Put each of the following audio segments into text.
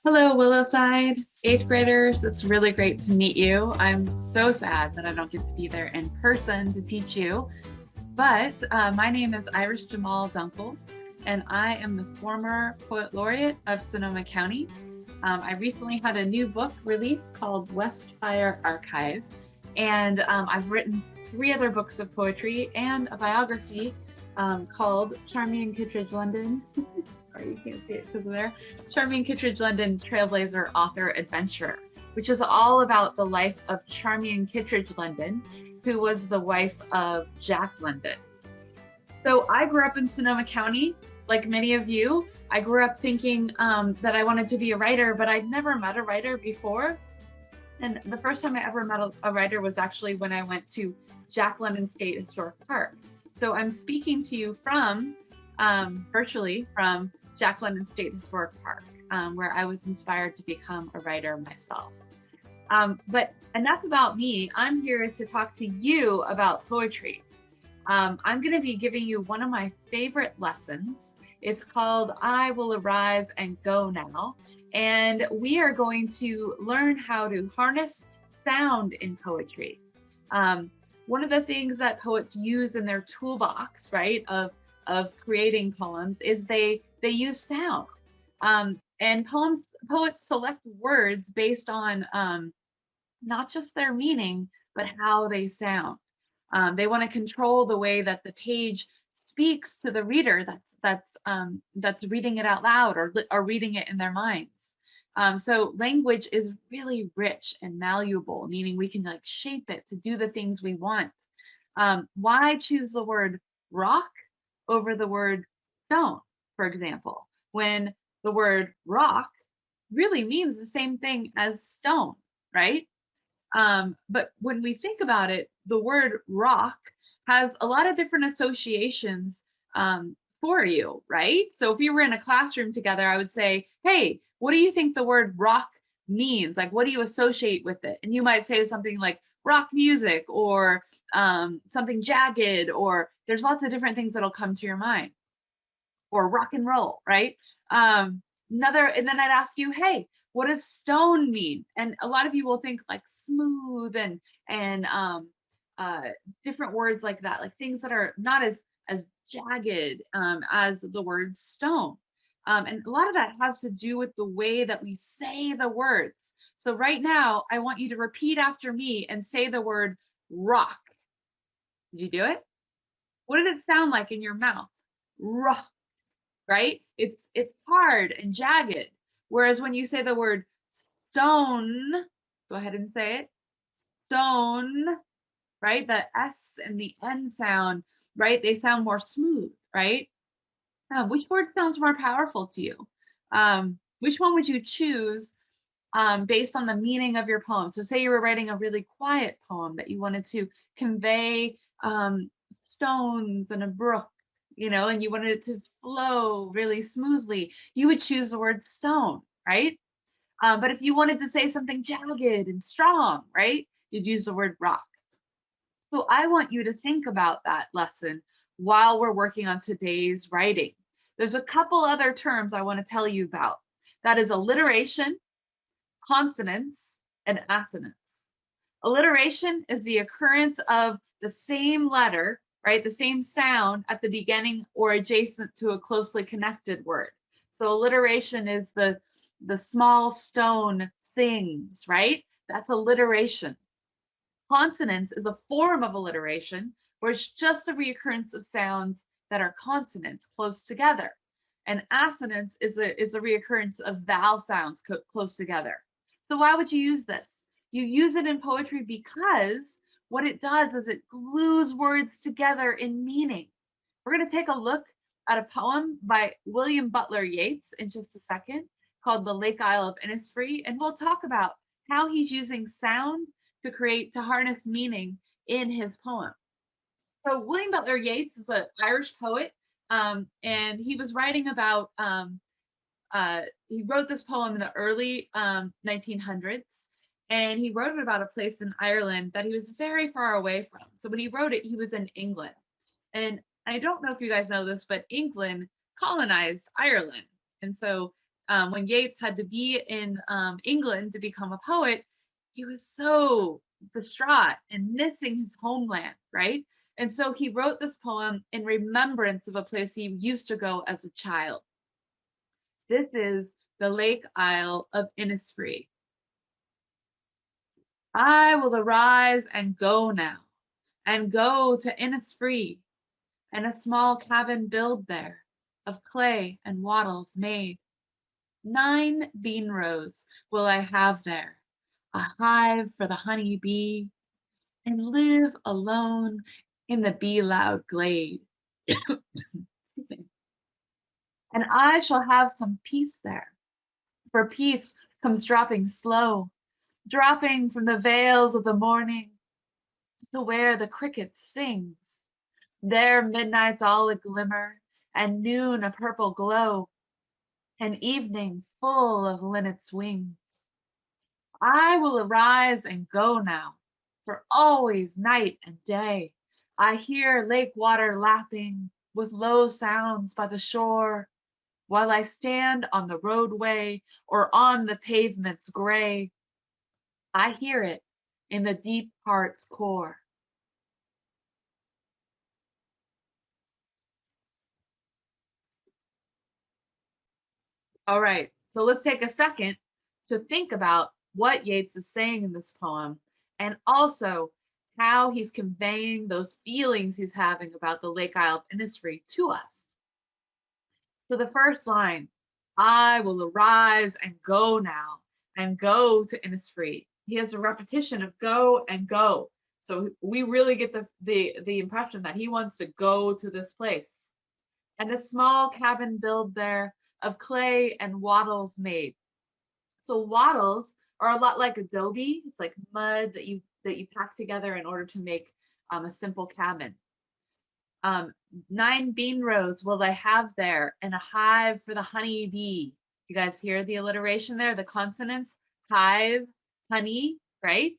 Hello, Willowside, eighth graders. It's really great to meet you. I'm so sad that I don't get to be there in person to teach you, but my name is Iris Jamal Dunkel, and I am the former Poet Laureate of Sonoma County. I recently had a new book released called Westfire Archive, and I've written three other books of poetry and a biography called Charmian Kittredge London. Sorry, you can't see it because of there. Charmian Kittredge London, Trailblazer, Author, Adventurer, which is all about the life of Charmian Kittredge London, who was the wife of Jack London. So I grew up in Sonoma County, like many of you. I grew up thinking that I wanted to be a writer, but I'd never met a writer before. And the first time I ever met a writer was actually when I went to Jack London State Historic Park. So I'm speaking to you from virtually from Jack London State Historic Park, where I was inspired to become a writer myself. But enough about me. I'm here to talk to you about poetry. I'm going to be giving you one of my favorite lessons. It's called I Will Arise and Go Now. And we are going to learn how to harness sound in poetry. One of the things that poets use in their toolbox, right, of creating poems is they use sound. And poets select words based on not just their meaning, but how they sound. They want to control the way that the page speaks to the reader that's reading it out loud or reading it in their minds. So language is really rich and malleable, meaning we can like shape it to do the things we want. Why choose the word rock over the word stone, for example, when the word rock really means the same thing as stone, right? But when we think about it, the word rock has a lot of different associations for you, right? So if we were in a classroom together, I would say, hey, what do you think the word rock means? Like, what do you associate with it? And you might say something like rock music or something jagged, or there's lots of different things that'll come to your mind, or rock and roll, right? And then I'd ask you, hey, what does stone mean? And a lot of you will think like smooth and different words like that, like things that are not as jagged as the word stone. And a lot of that has to do with the way that we say the words. So right now, I want you to repeat after me and say the word rock. Did you do it? What did it sound like in your mouth? Rock, right? It's hard and jagged. Whereas when you say the word stone, go ahead and say it. Stone, right? The S and the N sound, right? They sound more smooth, right? Which word sounds more powerful to you? Which one would you choose based on the meaning of your poem? So say you were writing a really quiet poem that you wanted to convey stones and a brook, and you wanted it to flow really smoothly, you would choose the word stone, right? But if you wanted to say something jagged and strong, right, you'd use the word rock. So I want you to think about that lesson while we're working on today's writing. There's a couple other terms I want to tell you about. That is alliteration, consonance, and assonance. Alliteration is the occurrence of the same letter, right, the same sound at the beginning or adjacent to a closely connected word. So alliteration is the small stone sings, right? That's alliteration. Consonance is a form of alliteration where it's just a reoccurrence of sounds that are consonants close together. And assonance is a reoccurrence of vowel sounds close together. So why would you use this? You use it in poetry because what it does is it glues words together in meaning. We're going to take a look at a poem by William Butler Yeats in just a second called The Lake Isle of Innisfree, and we'll talk about how he's using sound to harness meaning in his poem. So William Butler Yeats is an Irish poet, and he was writing about, he wrote this poem in the early 1900s, and he wrote it about a place in Ireland that he was very far away from. So when he wrote it, he was in England. And I don't know if you guys know this, but England colonized Ireland. And so When Yeats had to be in England to become a poet, he was so distraught and missing his homeland, right? And so he wrote this poem in remembrance of a place he used to go as a child. This is the Lake Isle of Innisfree. I will arise and go now, and go to Innisfree, and a small cabin build there, of clay and wattles made. 9 bean rows will I have there, a hive for the honey bee, and live alone in the bee loud glade. And I shall have some peace there, for peace comes dropping slow, dropping from the veils of the morning to where the cricket sings. There midnight's all a glimmer, and noon a purple glow, and evening full of linnet's wings. I will arise and go now, for always night and day I hear lake water lapping with low sounds by the shore, while I stand on the roadway or on the pavement's gray. I hear it in the deep heart's core. All right, so let's take a second to think about what Yeats is saying in this poem and also how he's conveying those feelings he's having about the Lake Isle of Innisfree to us. So the first line, I will arise and go now and go to Innisfree. He has a repetition of go and go. So we really get the impression that he wants to go to this place. And a small cabin build there of clay and wattles made. So wattles are a lot like adobe. It's like mud that you pack together in order to make a simple cabin. 9 bean rows will they have there, and a hive for the honey bee. You guys hear the alliteration there, the consonants, hive, honey, right?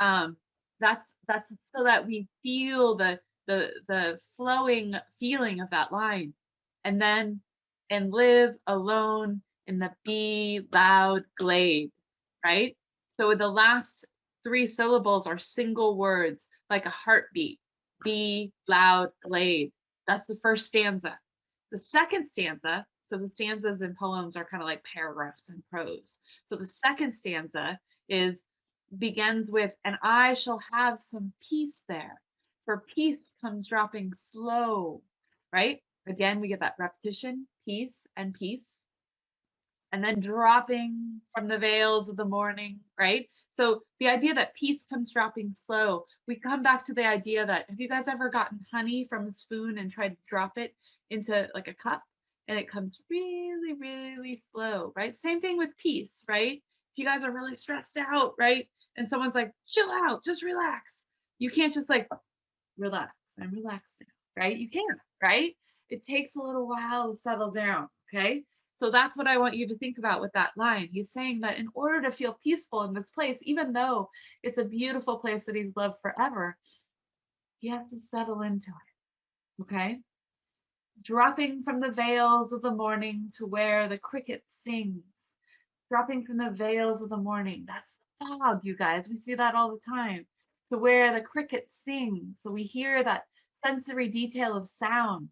Um, that's so that we feel the flowing feeling of that line. And then, and live alone in the bee loud glade, right? So the last 3 syllables are single words, like a heartbeat. Be loud glade. That's the first stanza. The second stanza, so the stanzas in poems are kind of like paragraphs in prose. So the second stanza is begins with, and I shall have some peace there, for peace comes dropping slow, right? Again, we get that repetition, peace and peace, and then dropping from the veils of the morning, right? So the idea that peace comes dropping slow, we come back to the idea that, have you guys ever gotten honey from a spoon and tried to drop it into like a cup and it comes really, really slow, right? Same thing with peace, right? If you guys are really stressed out, right? And someone's like, chill out, just relax. You can't just like relax. I'm relaxed now, right? You can't, right? It takes a little while to settle down, okay? So that's what I want you to think about with that line. He's saying that in order to feel peaceful in this place, even though it's a beautiful place that he's loved forever, he has to settle into it, okay? Dropping from the veils of the morning to where the cricket sings. Dropping from the veils of the morning. That's the fog, you guys. We see that all the time. To where the cricket sings. So we hear that sensory detail of sound.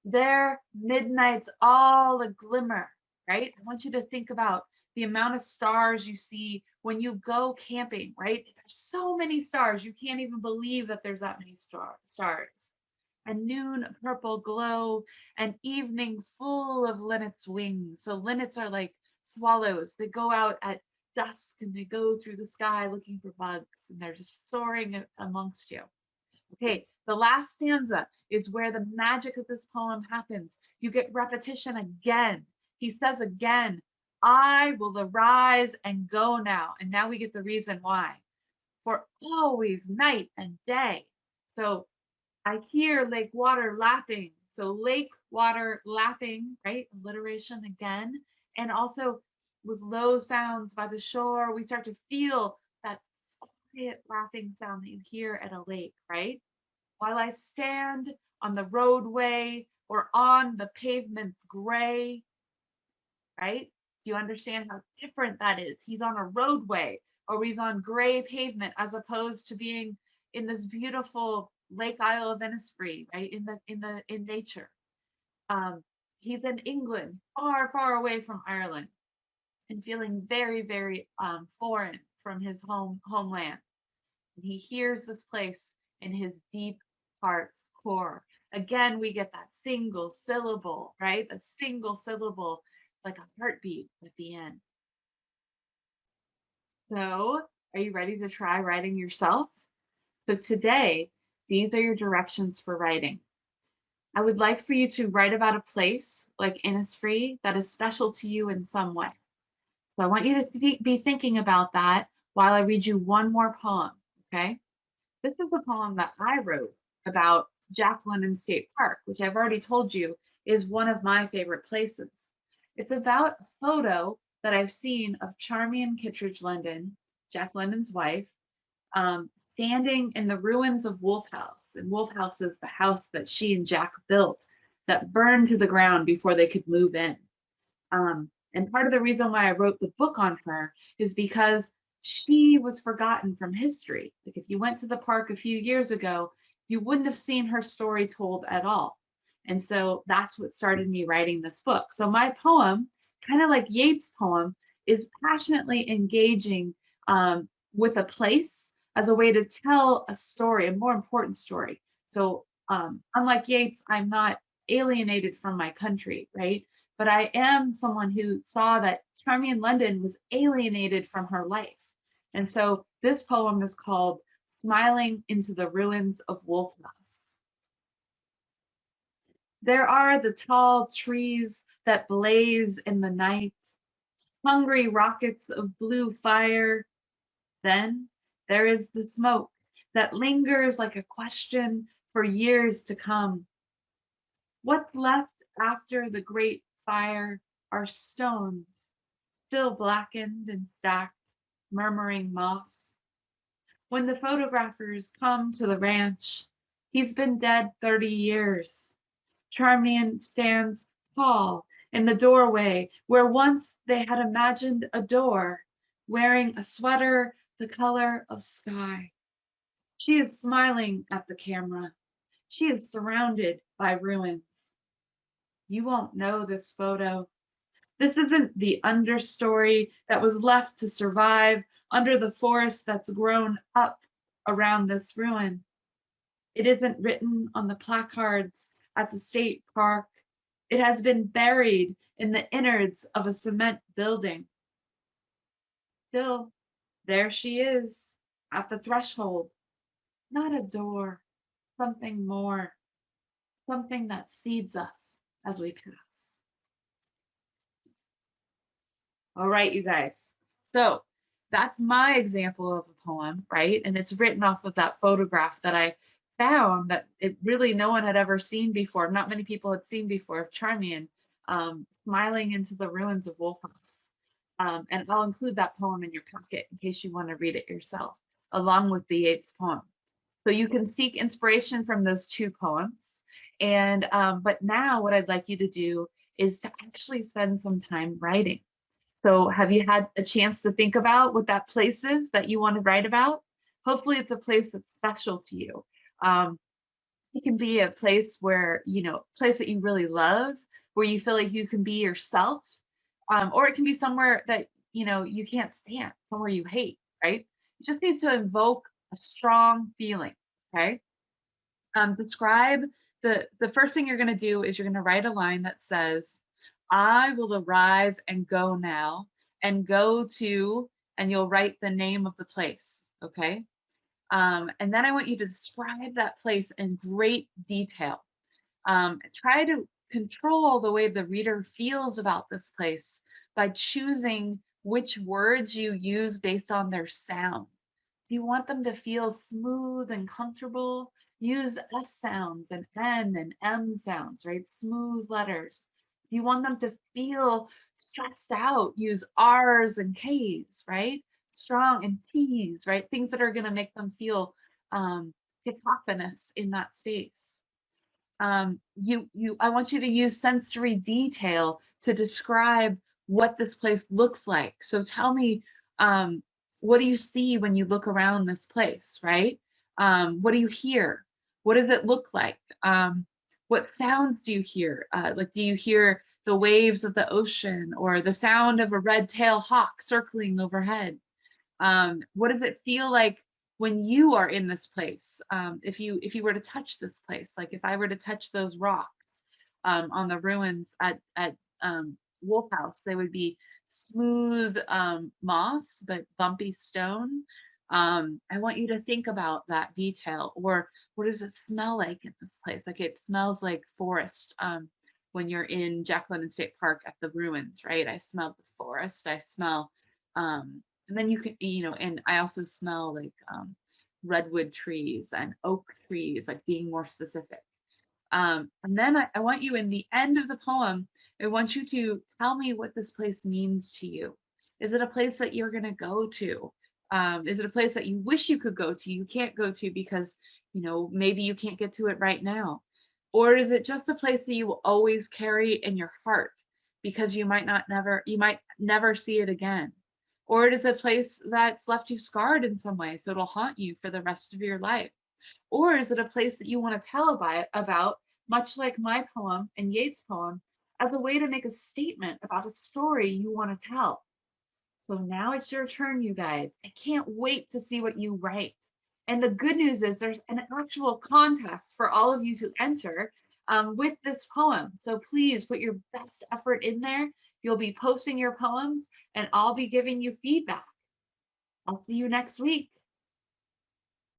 There, midnight's all a glimmer, right? I want you to think about the amount of stars you see when you go camping, right? There's so many stars. You can't even believe that there's that many stars. And noon, a purple glow, and evening full of linnets' wings. So linnets are like swallows. They go out at dusk and they go through the sky looking for bugs, and they're just soaring amongst you. Okay, the last stanza is where the magic of this poem happens. You get repetition again. He says again, I will arise and go now. And now we get the reason why. For always night and day. So I hear lake water lapping. So lake water lapping, right? Alliteration again. And also with low sounds by the shore, we start to feel that quiet lapping sound that you hear at a lake, right? While I stand on the roadway or on the pavement's gray, right? Do you understand how different that is? He's on a roadway, or he's on gray pavement, as opposed to being in this beautiful Lake Isle of Innisfree, right? In nature. Um, he's in England, far, far away from Ireland, and feeling very, very foreign from his homeland. And he hears this place in his deep heart core. Again, we get that single syllable, right? A single syllable, like a heartbeat at the end. So, are you ready to try writing yourself? So, today, these are your directions for writing. I would like for you to write about a place like Innisfree that is special to you in some way. So, I want you to be thinking about that while I read you one more poem, okay? This is a poem that I wrote about Jack London State Park, which I've already told you is one of my favorite places. It's about a photo that I've seen of Charmian Kittredge London, Jack London's wife, standing in the ruins of Wolf House. And Wolf House is the house that she and Jack built that burned to the ground before they could move in. And part of the reason why I wrote the book on her is because she was forgotten from history. Like if you went to the park a few years ago, you wouldn't have seen her story told at all. And so that's what started me writing this book. So my poem, kind of like Yeats' poem, is passionately engaging with a place as a way to tell a story, a more important story. So unlike Yeats, I'm not alienated from my country, right? But I am someone who saw that Charmian London was alienated from her life. And so this poem is called Smiling into the Ruins of Wolf House. There are the tall trees that blaze in the night, hungry rockets of blue fire. Then there is the smoke that lingers like a question for years to come. What's left after the great fire are stones, still blackened and stacked, murmuring moss. When the photographers come to the ranch, he's been dead 30 years. Charmian stands tall in the doorway where once they had imagined a door, wearing a sweater the color of sky. She is smiling at the camera. She is surrounded by ruins. You won't know this photo. This isn't the understory that was left to survive under the forest that's grown up around this ruin. It isn't written on the placards at the state park. It has been buried in the innards of a cement building. Still, there she is at the threshold. Not a door, something more, something that seeds us as we pass. All right, you guys. So that's my example of a poem, right? And it's written off of that photograph that I found that it really no one had ever seen before. Not many people had seen before of Charmian smiling into the ruins of Wolf House. And I'll include that poem in your packet in case you want to read it yourself, along with the Yeats poem. So you can seek inspiration from those two poems. And but now what I'd like you to do is to actually spend some time writing. So have you had a chance to think about what that place is that you want to write about? Hopefully it's a place that's special to you. Um, it can be a place where, place that you really love, where you feel like you can be yourself. Or it can be somewhere that, you can't stand, somewhere you hate, right? You just need to invoke a strong feeling, okay? Describe the first thing you're going to do is you're going to write a line that says, I will arise and go now and go to, and you'll write the name of the place, okay? And then I want you to describe that place in great detail. Try to control the way the reader feels about this place by choosing which words you use based on their sound. If you want them to feel smooth and comfortable, use S sounds and N and M sounds, right? Smooth letters. If you want them to feel stressed out, use R's and K's, right? Strong and T's, right? Things that are going to make them feel cacophonous in that space. I want you to use sensory detail to describe what this place looks like. So tell me, um, what do you see when you look around this place, right? What do you hear? What does it look like? What sounds do you hear? Like, do you hear the waves of the ocean or the sound of a red-tailed hawk circling overhead? What does it feel like when you are in this place? If you were to touch this place, like if I were to touch those rocks on the ruins at Wolf House, they would be smooth moss but bumpy stone. I want you to think about that detail. Or what does it smell like in this place? Like it smells like forest. When you're in Jack London State Park at the ruins, right? I smell the forest. I smell and then you can, and I also smell like redwood trees and oak trees, like being more specific. And then I want you in the end of the poem, I want you to tell me what this place means to you. Is it a place that you're going to go to? Is it a place that you wish you could go to, you can't go to because, maybe you can't get to it right now? Or is it just a place that you will always carry in your heart because you might never see it again? Or it is a place that's left you scarred in some way, so it'll haunt you for the rest of your life? Or is it a place that you want to tell about, much like my poem and Yeats' poem, as a way to make a statement about a story you want to tell? So now it's your turn, you guys. I can't wait to see what you write. And the good news is there's an actual contest for all of you to enter with this poem. So please put your best effort in there. You'll be posting your poems, and I'll be giving you feedback. I'll see you next week.